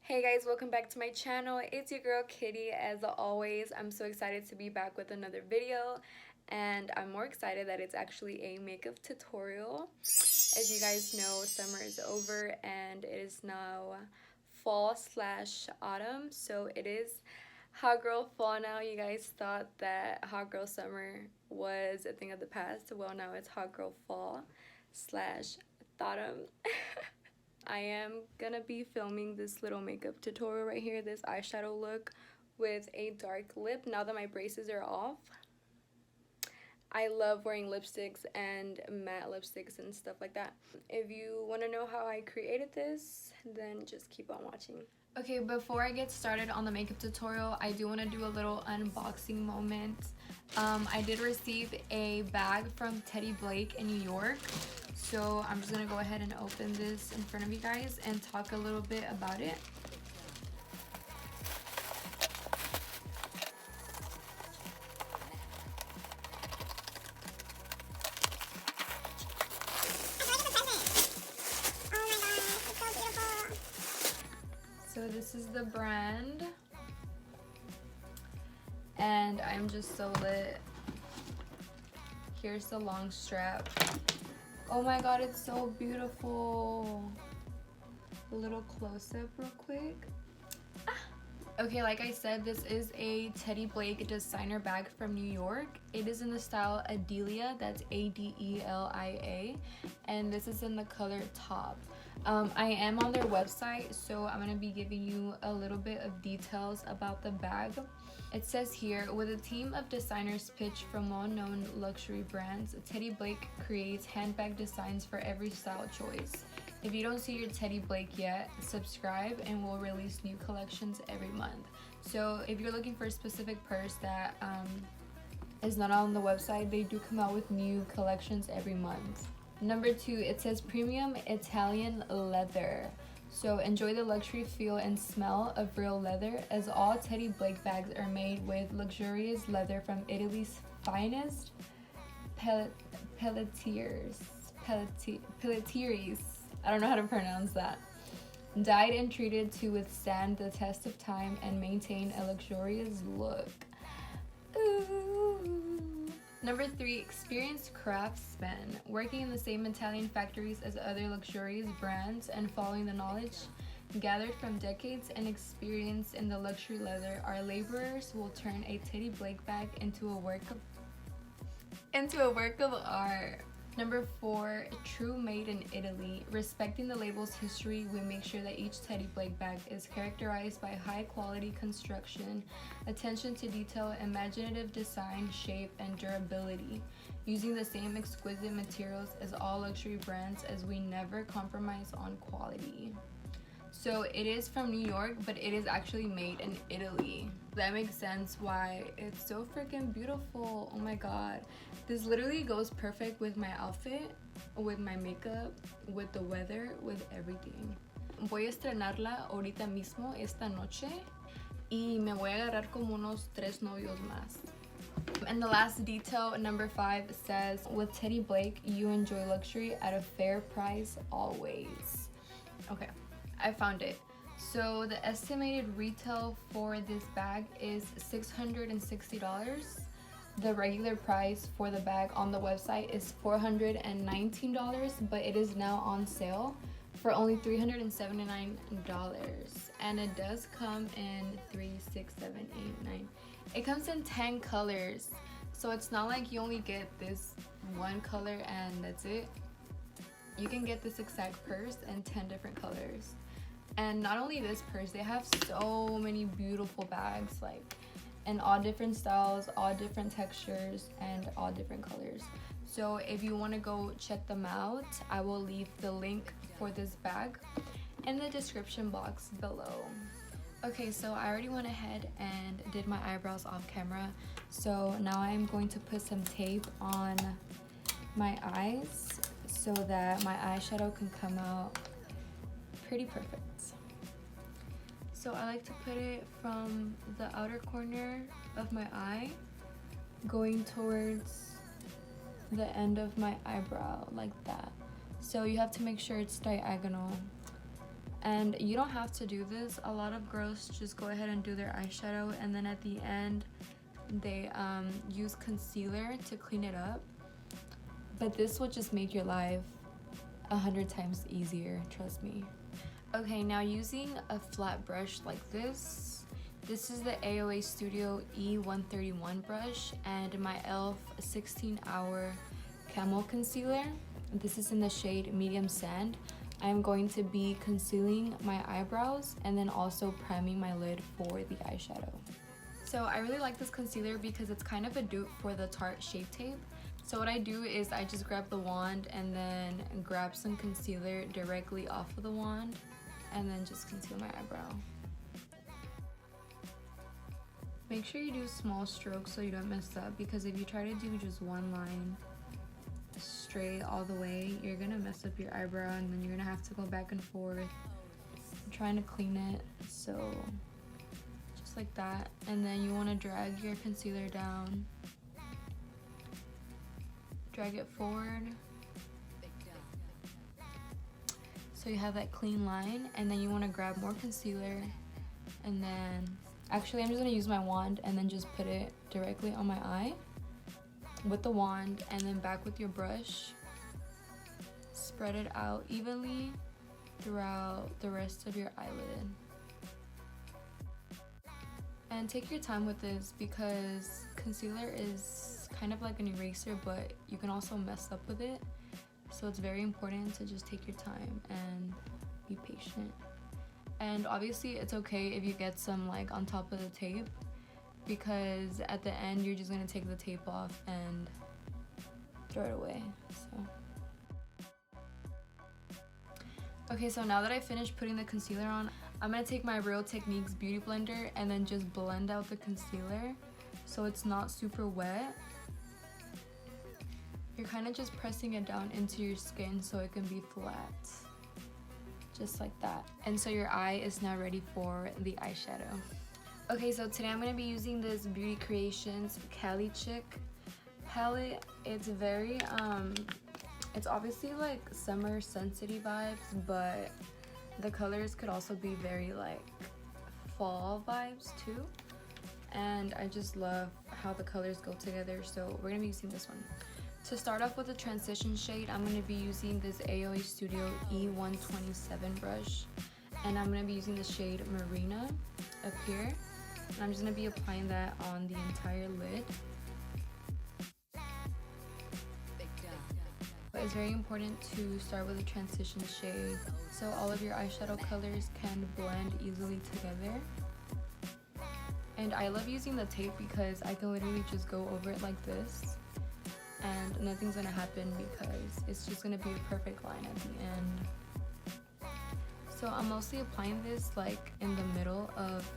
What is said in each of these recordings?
Hey guys, welcome back to my channel. It's your girl Kitty. As always, I'm so excited to be back with another video, and I'm more excited that it's actually a makeup tutorial. As you guys know, summer is over and it is now fall/autumn, so it is hot girl fall now. You guys thought that hot girl summer was a thing of the past. Well, now it's hot girl fall/autumn. I am gonna be filming this little makeup tutorial right here, this eyeshadow look with a dark lip now that my braces are off. I love wearing lipsticks and matte lipsticks and stuff like that. If you want to know how I created this, then just keep on watching. Okay, before I get started on the makeup tutorial, I do want to do a little unboxing moment. I did receive a bag from Teddy Blake in New York. So I'm just gonna go ahead and open this in front of you guys and talk a little bit about it. So this is the brand, and I'm just so lit. Here's the long strap. Oh my god, it's so beautiful. A little close-up real quick. Okay, like I said, this is a Teddy Blake designer bag from New York. It is in the style Adelia, that's Adelia, and this is in the color taupe. I am on their website, so I'm going to be giving you a little bit of details about the bag. It says here, with a team of designers pitched from well-known luxury brands, Teddy Blake creates handbag designs for every style choice. If you don't see your Teddy Blake yet, subscribe and we'll release new collections every month. So if you're looking for a specific purse that is not on the website, they do come out with new collections every month. Number 2, it says premium Italian leather. So enjoy the luxury feel and smell of real leather, as all Teddy Blake bags are made with luxurious leather from Italy's finest pelletiers. I don't know how to pronounce that. Dyed and treated to withstand the test of time and maintain a luxurious look. Ooh. Number 3, experienced craftsmen. Working in the same Italian factories as other luxurious brands and following the knowledge gathered from decades and experience in the luxury leather, our laborers will turn a Teddy Blake bag into a work of art. Number 4, true made in Italy. Respecting the label's history, we make sure that each Teddy Blake bag is characterized by high quality construction, attention to detail, imaginative design, shape, and durability. Using the same exquisite materials as all luxury brands, as we never compromise on quality. So it is from New York, but it is actually made in Italy. That makes sense why it's so freaking beautiful. Oh my god. This literally goes perfect with my outfit, with my makeup, with the weather, with everything. Voy a estrenarla ahorita mismo esta noche y me voy a agarrar como unos 3 novios más. And the last detail, number 5, says, with Teddy Blake, you enjoy luxury at a fair price always. Okay. I found it. So the estimated retail for this bag is $660. The regular price for the bag on the website is $419, but it is now on sale for only $379. And it does come in 3, 6, 7, 8, 9. It comes in 10 colors. So it's not like you only get this one color and that's it. You can get this exact purse in 10 different colors. And not only this purse, they have so many beautiful bags, like in all different styles, all different textures, and all different colors. So if you want to go check them out, I will leave the link for this bag in the description box below. Okay, so I already went ahead and did my eyebrows off camera. So now I'm going to put some tape on my eyes so that my eyeshadow can come out pretty perfect. So I like to put it from the outer corner of my eye going towards the end of my eyebrow like that. So you have to make sure it's diagonal. And you don't have to do this. A lot of girls just go ahead and do their eyeshadow, and then at the end they use concealer to clean it up. But this will just make your life 100 times easier, trust me. Okay, now using a flat brush like this is the AOA Studio E131 brush and my e.l.f. 16 Hour Camo Concealer. This is in the shade Medium Sand. I'm going to be concealing my eyebrows and then also priming my lid for the eyeshadow. So I really like this concealer because it's kind of a dupe for the Tarte Shape Tape. So what I do is I just grab the wand and then grab some concealer directly off of the wand and then just conceal my eyebrow. Make sure you do small strokes so you don't mess up, because if you try to do just one line straight all the way, you're gonna mess up your eyebrow and then you're gonna have to go back and forth trying to clean it. So just like that, and then you want to drag your concealer down, drag it forward so you have that clean line, and then you want to grab more concealer, and then actually I'm just going to use my wand and then just put it directly on my eye with the wand, and then back with your brush, spread it out evenly throughout the rest of your eyelid. And take your time with this because concealer is kind of like an eraser, but you can also mess up with it. So it's very important to just take your time and be patient. And obviously it's okay if you get some like on top of the tape, because at the end you're just gonna take the tape off and throw it away. Okay, so now that I finished putting the concealer on, I'm gonna take my Real Techniques Beauty Blender and then just blend out the concealer so it's not super wet. You're kind of just pressing it down into your skin so it can be flat, just like that. And so your eye is now ready for the eyeshadow. Okay, so today I'm gonna be using this Beauty Creations Cali Chick palette. It's very it's obviously like summer scentsy vibes, but the colors could also be very like fall vibes too. And I just love how the colors go together, so we're gonna be using this one. To start off with the transition shade, I'm gonna be using this AOA Studio E127 brush, and I'm gonna be using the shade Marina up here, and I'm just gonna be applying that on the entire lid. But it's very important to start with a transition shade so all of your eyeshadow colors can blend easily together. And I love using the tape because I can literally just go over it like this and nothing's gonna happen because it's just gonna be a perfect line at the end. So I'm mostly applying this like in the middle of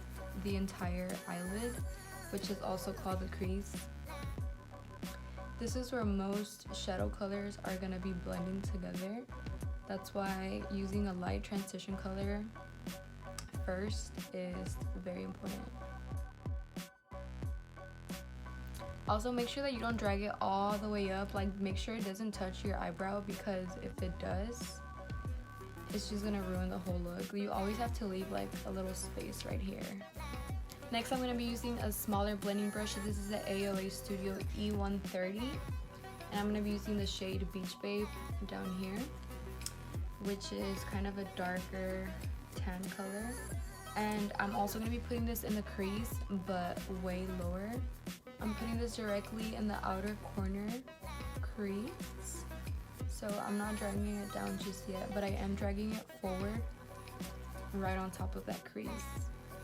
the entire eyelid, which is also called the crease. This is where most shadow colors are gonna be blending together. That's why using a light transition color first is very important. Also, make sure that you don't drag it all the way up. Like, make sure it doesn't touch your eyebrow, because if it does, it's just gonna ruin the whole look. You always have to leave like a little space right here. Next, I'm gonna be using a smaller blending brush. This is the AOA Studio E130, and I'm gonna be using the shade Beach Babe down here, which is kind of a darker tan color. And I'm also gonna be putting this in the crease, but way lower. I'm putting this directly in the outer corner crease. So I'm not dragging it down just yet, but I am dragging it forward right on top of that crease.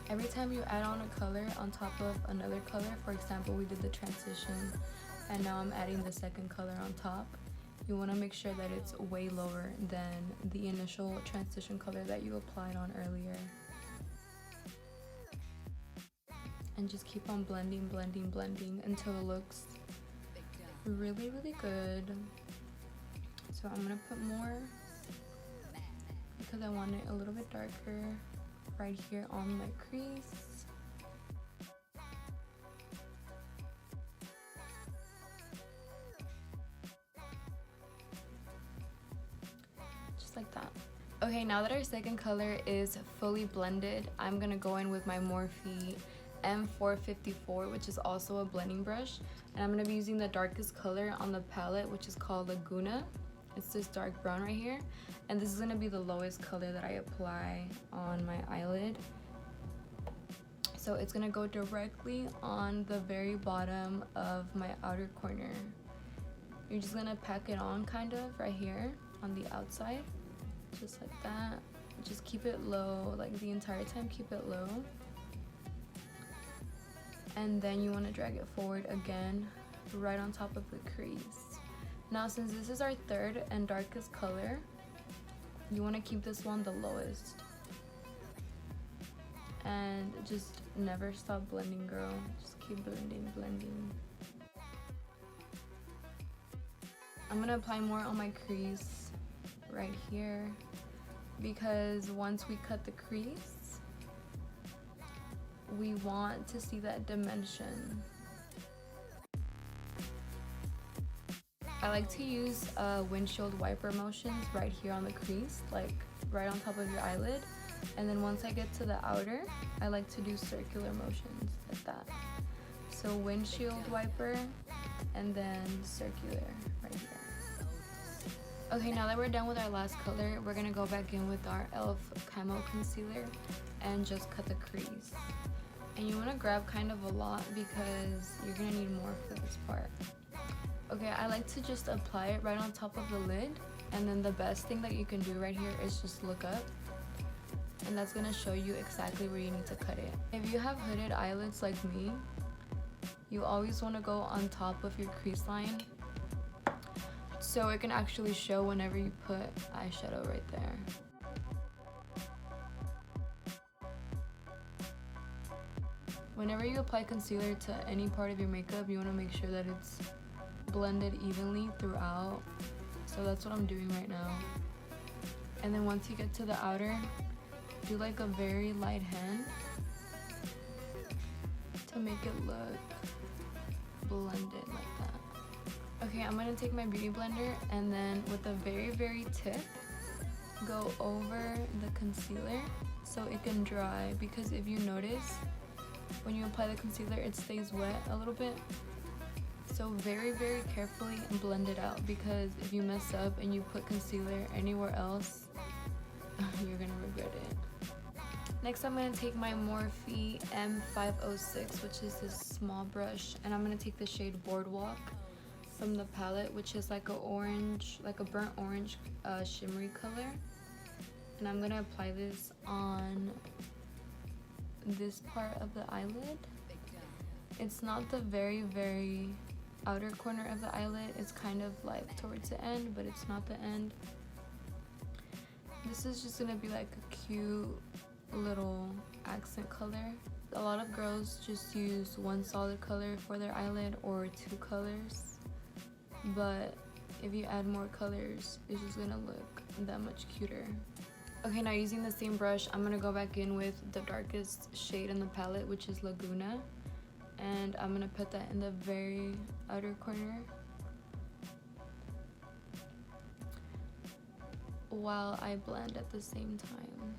Every time you add on a color on top of another color, for example, we did the transition and now I'm adding the second color on top, you want to make sure that it's way lower than the initial transition color that you applied on earlier. And just keep on blending, blending, blending until it looks really, really good. So I'm gonna put more because I want it a little bit darker right here on my crease. Just like that. Okay, now that our second color is fully blended, I'm gonna go in with my Morphe M454, which is also a blending brush, and I'm gonna be using the darkest color on the palette, which is called Laguna. It's this dark brown right here, and this is gonna be the lowest color that I apply on my eyelid. So it's gonna go directly on the very bottom of my outer corner. You're just gonna pack it on kind of right here on the outside, just like that. Just keep it low, like the entire time, keep it low. And then you wanna drag it forward again, right on top of the crease. Now, since this is our third and darkest color, you wanna keep this one the lowest. And just never stop blending, girl. Just keep blending, blending. I'm gonna apply more on my crease right here, because once we cut the crease, we want to see that dimension. I like to use windshield wiper motions right here on the crease, like right on top of your eyelid. And then once I get to the outer, I like to do circular motions like that. So windshield wiper and then circular right here. Okay, now that we're done with our last color, we're gonna go back in with our e.l.f. Camo Concealer and just cut the crease. And you wanna grab kind of a lot because you're gonna need more for this part. Okay, I like to just apply it right on top of the lid, and then the best thing that you can do right here is just look up, and that's gonna show you exactly where you need to cut it. If you have hooded eyelids like me, you always wanna go on top of your crease line so it can actually show whenever you put eyeshadow right there. Whenever you apply concealer to any part of your makeup, you wanna make sure that it's blended evenly throughout. So that's what I'm doing right now. And then once you get to the outer, do like a very light hand to make it look blended like that. Okay, I'm gonna take my beauty blender and then with a very, very tip, go over the concealer so it can dry, because if you notice, when you apply the concealer, it stays wet a little bit. So very, very carefully blend it out, because if you mess up and you put concealer anywhere else, you're gonna regret it. Next, I'm gonna take my Morphe M506, which is this small brush, and I'm gonna take the shade Boardwalk from the palette, which is like a orange, like a burnt orange shimmery color. And I'm gonna apply this on this part of the eyelid. It's not the very, very outer corner of the eyelid. It's kind of like towards the end, but it's not the end. This is just gonna be like a cute little accent color. A lot of girls just use one solid color for their eyelid or two colors, but if you add more colors, it's just gonna look that much cuter. Okay, now using the same brush, I'm gonna go back in with the darkest shade in the palette, which is Laguna, and I'm gonna put that in the very outer corner while I blend at the same time.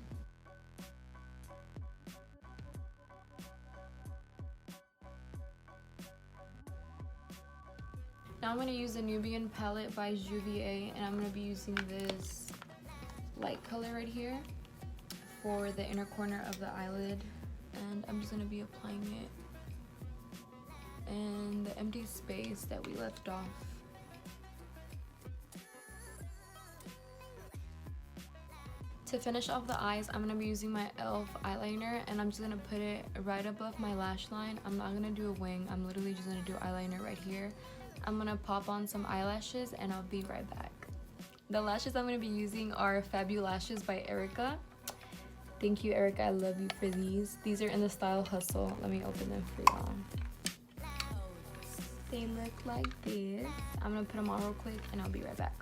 Now I'm going to use the Nubian palette by Juvier, and I'm going to be using this light color right here for the inner corner of the eyelid, and I'm just going to be applying it in the empty space that we left off. To finish off the eyes, I'm going to be using my e.l.f. eyeliner, and I'm just going to put it right above my lash line. I'm not going to do a wing, I'm literally just going to do eyeliner right here. I'm going to pop on some eyelashes and I'll be right back. The lashes I'm going to be using are Fabulashes by Erica. Thank you, Erica, I love you for these. These are in the style Hustle. Let me open them for y'all. They look like this. I'm going to put them on real quick and I'll be right back.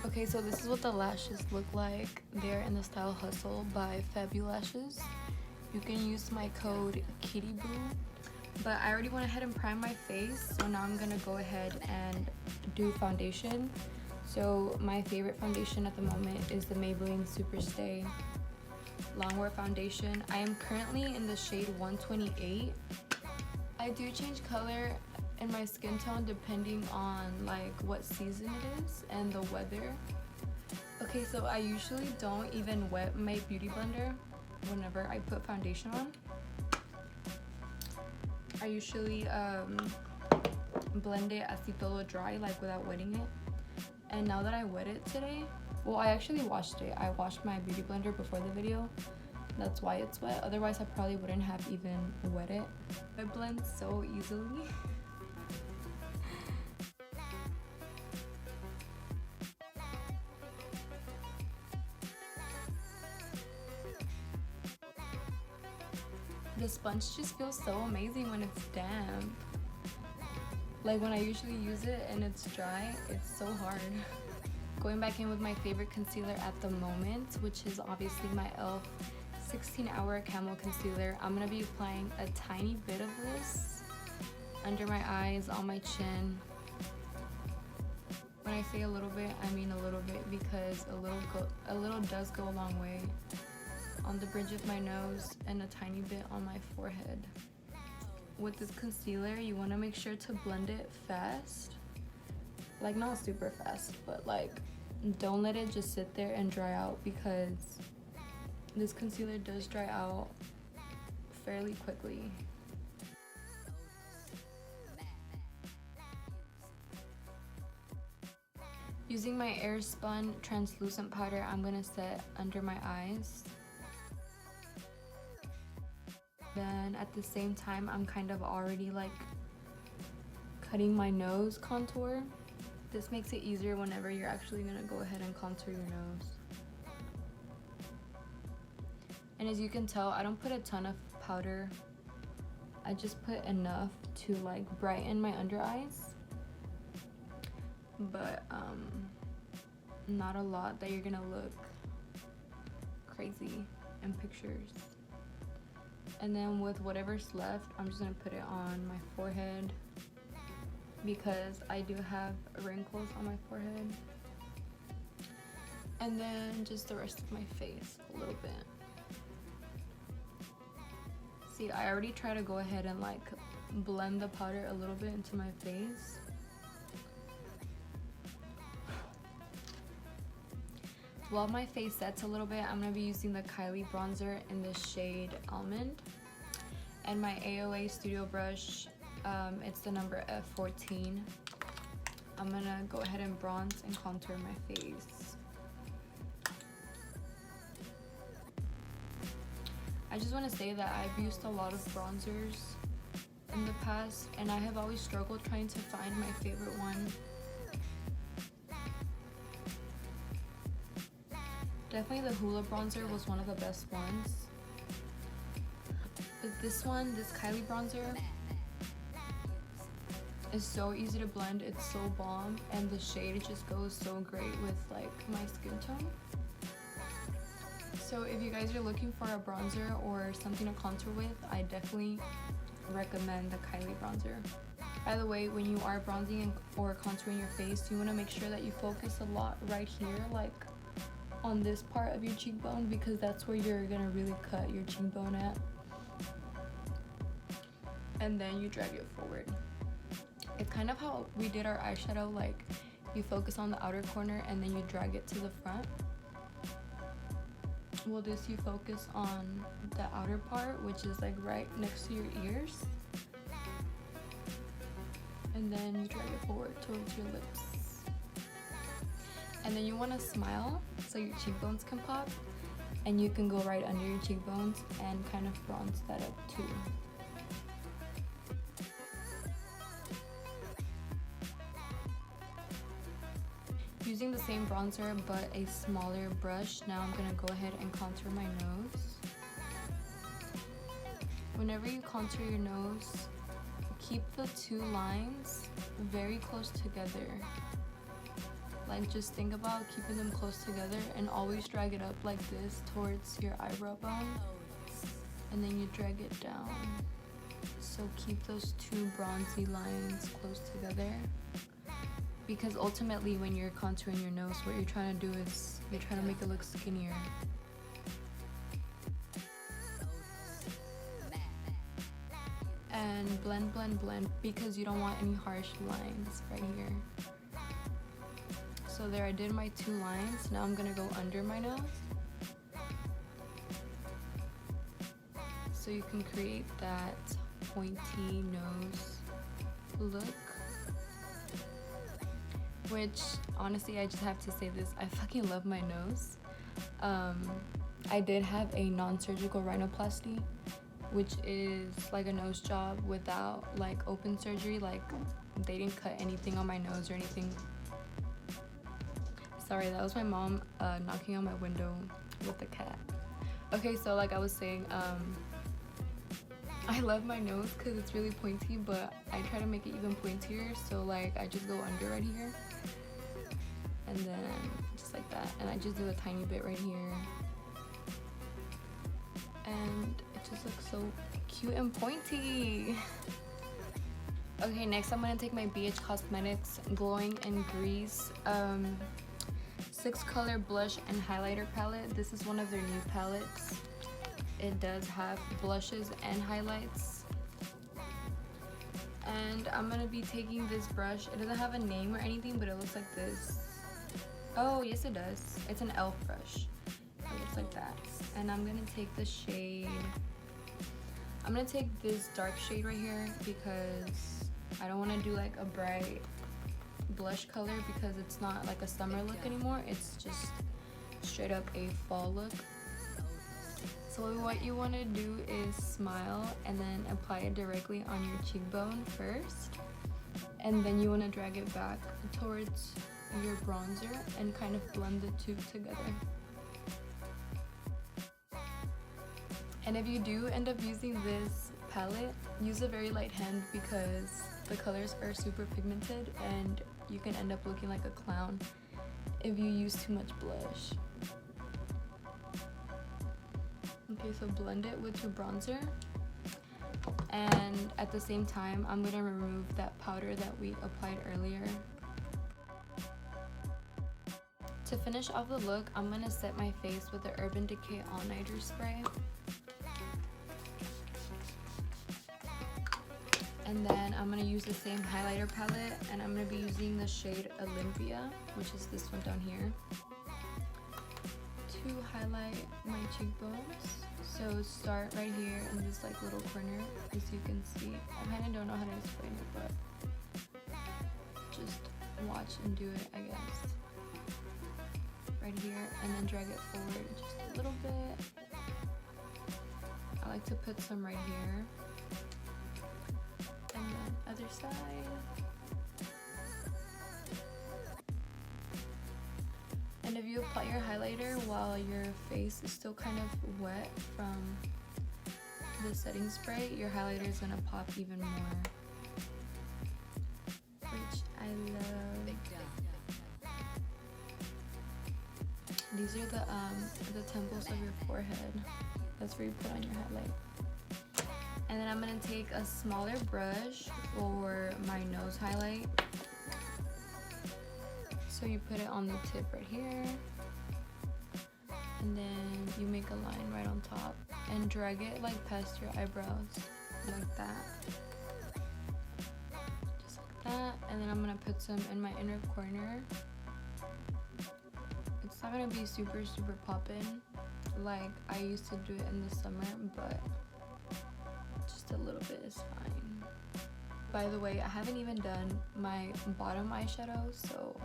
Okay, so this is what the lashes look like. They're in the style Hustle by Fabulashes. You can use my code KittyBoo. But I already went ahead and primed my face, so now I'm gonna go ahead and do foundation. So my favorite foundation at the moment is the Maybelline Superstay Longwear Foundation. I am currently in the shade 128. I do change color in my skin tone depending on like what season it is and the weather. Okay, so I usually don't even wet my beauty blender whenever I put foundation on. I usually blend it así todo dry, like without wetting it. And now that I wet it today, well, I actually washed it. I washed my beauty blender before the video. That's why it's wet. Otherwise, I probably wouldn't have even wet it. It blends so easily. The sponge just feels so amazing when it's damp. Like when I usually use it and it's dry, it's so hard. Going back in with my favorite concealer at the moment, which is obviously my e.l.f. 16-hour Camo Concealer. I'm going to be applying a tiny bit of this under my eyes, on my chin. When I say a little bit, I mean a little bit, because a little does go a long way. On the bridge of my nose and a tiny bit on my forehead. With this concealer, you want to make sure to blend it fast. Like not super fast, but like don't let it just sit there and dry out, because this concealer does dry out fairly quickly. Using my Airspun translucent powder, I'm gonna set under my eyes. Then at the same time, I'm kind of already like cutting my nose contour. This makes it easier whenever you're actually gonna go ahead and contour your nose. And as you can tell, I don't put a ton of powder. I just put enough to like brighten my under eyes, but not a lot that you're gonna look crazy in pictures. And then with whatever's left, I'm just gonna put it on my forehead, because I do have wrinkles on my forehead. And then just the rest of my face a little bit. See, I already try to go ahead and like blend the powder a little bit into my face. While my face sets a little bit, I'm gonna be using the Kylie bronzer in the shade Almond. And my AOA Studio brush, it's the number F14. I'm gonna go ahead and bronze and contour my face. I just wanna say that I've used a lot of bronzers in the past, and I have always struggled trying to find my favorite one. Definitely the Hoola bronzer was one of the best ones. But this one, this Kylie bronzer, is so easy to blend. It's so bomb, and the shade just goes so great with like my skin tone. So if you guys are looking for a bronzer or something to contour with, I definitely recommend the Kylie bronzer. By the way, when you are bronzing or contouring your face, you want to make sure that you focus a lot right here, like on this part of your cheekbone, because that's where you're gonna really cut your cheekbone at. And then you drag it forward. It's kind of how we did our eyeshadow, like you focus on the outer corner and then you drag it to the front. Well, this you focus on the outer part, which is like right next to your ears, and then you drag it forward towards your lips. And then you want to smile so your cheekbones can pop, and you can go right under your cheekbones and kind of bronze that up too. Using the same bronzer but a smaller brush, now I'm going to go ahead and contour my nose. Whenever you contour your nose, keep the two lines very close together. Like just think about keeping them close together, and always drag it up like this towards your eyebrow bone, and then you drag it down. So keep those two bronzy lines close together, because ultimately when you're contouring your nose, what you're trying to do is you're trying to make it look skinnier. And blend, blend, blend, because you don't want any harsh lines right here. So there, I did my 2 lines. Now I'm gonna go under my nose, so you can create that pointy nose look. Which, honestly, I just have to say this, I fucking love my nose. I did have a non-surgical rhinoplasty, which is like a nose job without like open surgery. Like, they didn't cut anything on my nose or anything. Sorry, that was my mom knocking on my window with the cat. Okay, so like I was saying, I love my nose because it's really pointy, but I try to make it even pointier. So like I just go under right here, and then just like that, and I just do a tiny bit right here, and it just looks so cute and pointy. Okay, next I'm gonna take my BH Cosmetics Glowing and Grease 6 color blush and highlighter palette. This is one of their new palettes. It does have blushes and highlights. And I'm gonna be taking this brush. It doesn't have a name or anything, but it looks like this. Oh, yes it does. It's an e.l.f. brush. It looks like that. And I'm gonna take the shade. I'm gonna take this dark shade right here because I don't wanna do like a bright blush color because it's not like a summer look anymore. It's just straight up a fall look. So what you want to do is smile and then apply it directly on your cheekbone first, and then you want to drag it back towards your bronzer and kind of blend the two together. And if you do end up using this palette, use a very light hand because the colors are super pigmented and you can end up looking like a clown if you use too much blush. Okay, so blend it with your bronzer, and at the same time I'm going to remove that powder that we applied earlier. To finish off the look, I'm going to set my face with the Urban Decay All Nighter Spray. And then I'm going to use the same highlighter palette, and I'm going to be using the shade Olympia, which is this one down here, to highlight my cheekbones. So start right here in this like little corner, as you can see. I kind of don't know how to explain it, but just watch and do it, I guess. Right here, and then drag it forward just a little bit. I like to put some right here, and then other side. And if you apply your highlighter while your face is still kind of wet from the setting spray, your highlighter is gonna pop even more, which I love. These are the temples of your forehead. That's where you put on your highlight. And then I'm gonna take a smaller brush for my nose highlight. So you put it on the tip right here, and then you make a line right on top and drag it like past your eyebrows, like that. Just like that. And then I'm gonna put some in my inner corner. It's not gonna be super poppin' like I used to do it in the summer, but just a little bit is fine. By the way, I haven't even done my bottom eyeshadow, so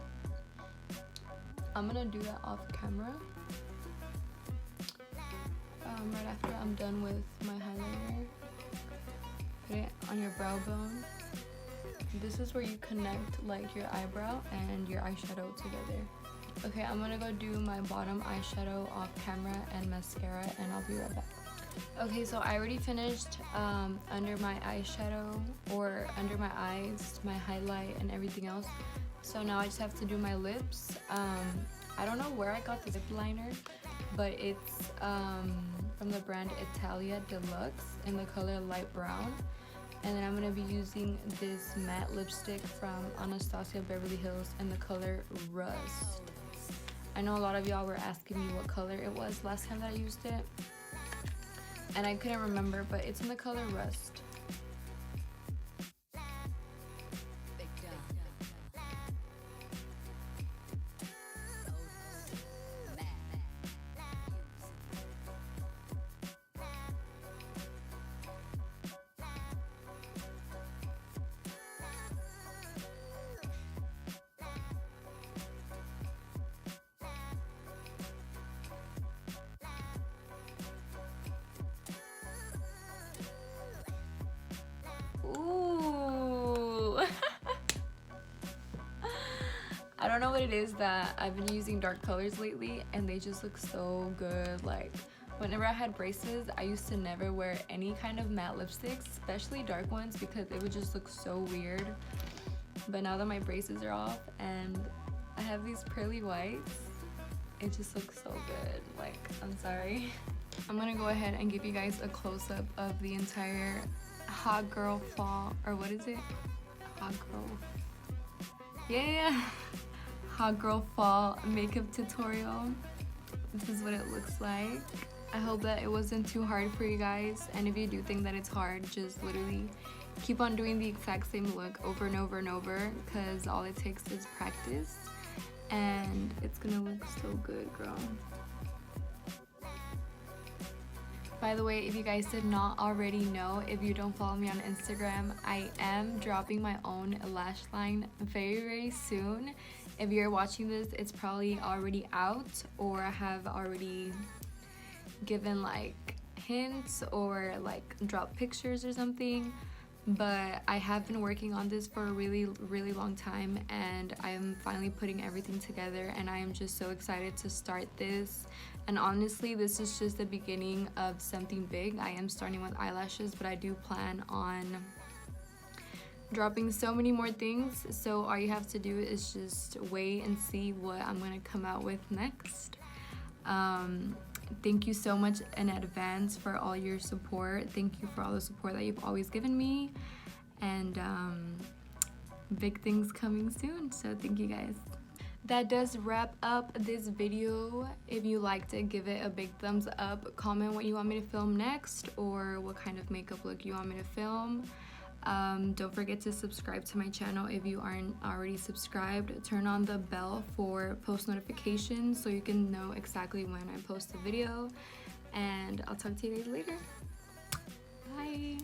I'm gonna do that off camera right after I'm done with my highlighter. Put it on your brow bone. This is where you connect like your eyebrow and your eyeshadow together. Okay, I'm gonna go do my bottom eyeshadow off camera and mascara, and I'll be right back. Okay, so I already finished under my eyeshadow, or under my eyes, my highlight and everything else. So now I just have to do my lips. I don't know where I got the lip liner, but it's from the brand Italia Deluxe in the color light brown. And then I'm going to be using this matte lipstick from Anastasia Beverly Hills in the color Rust. I know a lot of y'all were asking me what color it was last time that I used it, and I couldn't remember, but it's in the color Rust. Ooh. I don't know what it is that I've been using dark colors lately and they just look so good. Like whenever I had braces, I used to never wear any kind of matte lipsticks, especially dark ones, because it would just look so weird. But now that my braces are off and I have these pearly whites, it just looks so good. Like, I'm sorry. I'm gonna go ahead and give you guys a close-up of the entire hot girl fall, or what is it? Hot girl. Yeah. Hot girl fall makeup tutorial. This is what it looks like. I hope that it wasn't too hard for you guys, and if you do think that it's hard, just literally keep on doing the exact same look over and over and over, because all it takes is practice and it's gonna look so good, girl. By the way, if you guys did not already know, if you don't follow me on Instagram, I am dropping my own lash line very soon. If you're watching this, it's probably already out, or I have already given like hints or like dropped pictures or something. But I have been working on this for a really long time, and I am finally putting everything together, and I am just so excited to start this. And honestly, this is just the beginning of something big. I am starting with eyelashes, but I do plan on dropping so many more things, so all you have to do is just wait and see what I'm gonna come out with next. Thank you so much in advance for all your support. Thank you for all the support that you've always given me, and big things coming soon, so thank you guys. That does wrap up this video. If you liked it, give it a big thumbs up. Comment what you want me to film next, or what kind of makeup look you want me to film. Don't forget to subscribe to my channel if you aren't already subscribed. Turn on the bell for post notifications so you can know exactly when I post a video. And I'll talk to you guys later. Bye.